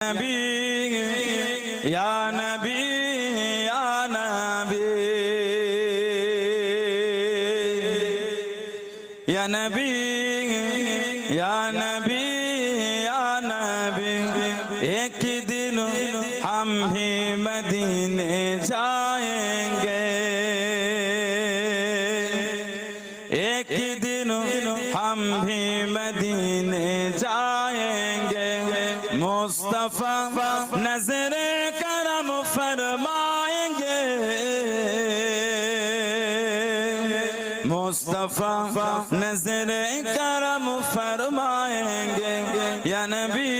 नबी या नबी या नबी या नबी या नबी या नबी। एक दिन हम भी मदीने जाएंगे, एक दिन हम भी मदीने जाएंगे। मुस्तफा नजर करम फरमाएंगे, मुस्तफा नजर करम फरमाएंगे। या नबी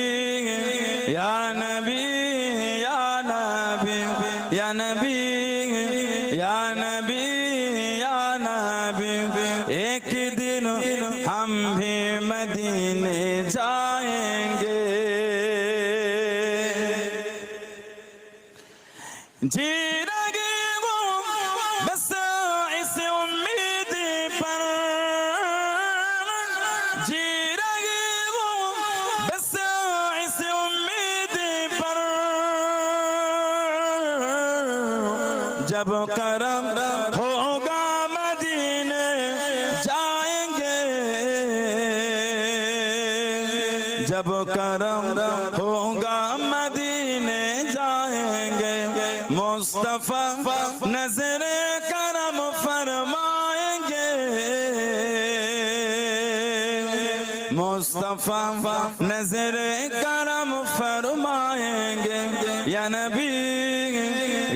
या नबी या नबी या नबी या नबी या नबी। एक दिन हम भी मदीने जाएंगे। जी रगे वो बस इस उम्मीद पर, जी रगे वो बस इस उम्मीद पर। जब करम होगा मदीने जाएंगे, जब करम होगा मदीने जाएंगे। मुस्तफा नजर करम फरमाएंगे, मुस्तफा नजर करम फरमाएंगे। या नबी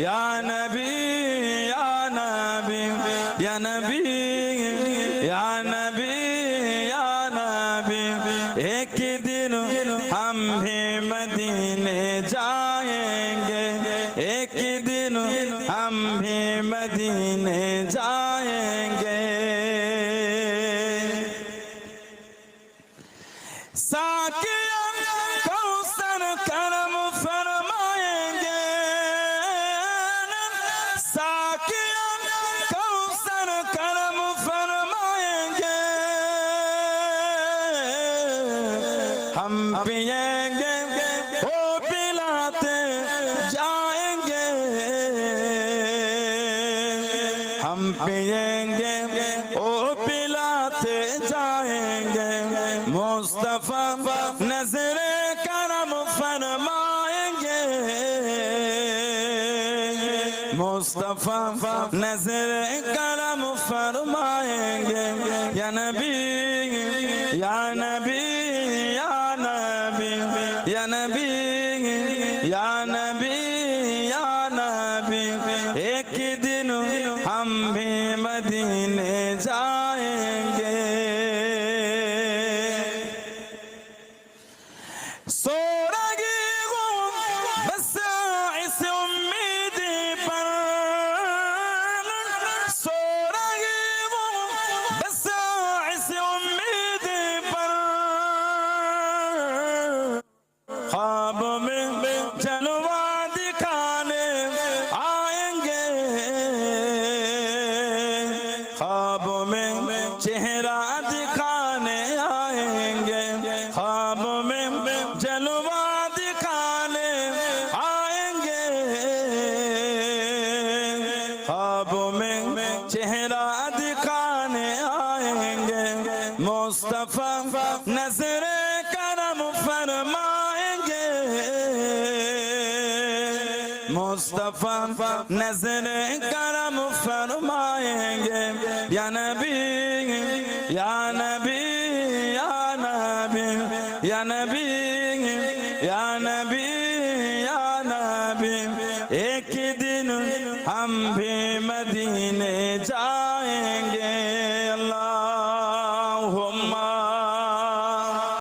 या नबी या नबी या नबी या नबी या नबी। एक दिन हम भी मदीने जाएंगे, एक दिन हम भी मदीने जाएंगे। साकिया कौसर करम फरमाएंगे, साकिया कौसर करम फरमाएंगे। हम पिएंगे वो पिलाते जाएंगे, हम पिएंगे वो पिलाते जाएंगे। मुस्तफा नजर करम फरमाएंगे, मुस्तफा नजर करम फरमाएंगे। या नबी या नबी या नबी या नबी या नबी या नबी। एक दिन हम भी मदीने जाएंगे। सो रही हूँ बस इस उम्मीद पर, सो रही हूँ बस इस उम्मीद पर। ख्वाब में जलवा दिखाने आएंगे, ख्वाब में चेहरा दिखाने आएंगे, ख्वाब में जलवा दिखाने आएंगे, ख्वाब में चेहरा दिखाने आएंगे। मुस्तफा नजर करम फरमाएंगे, मुस्तफा नजर करम फरमाएंगे। या नबी या नबी या नबी या नबी या नबी या नबी। एक दिन हम भी मदीने जा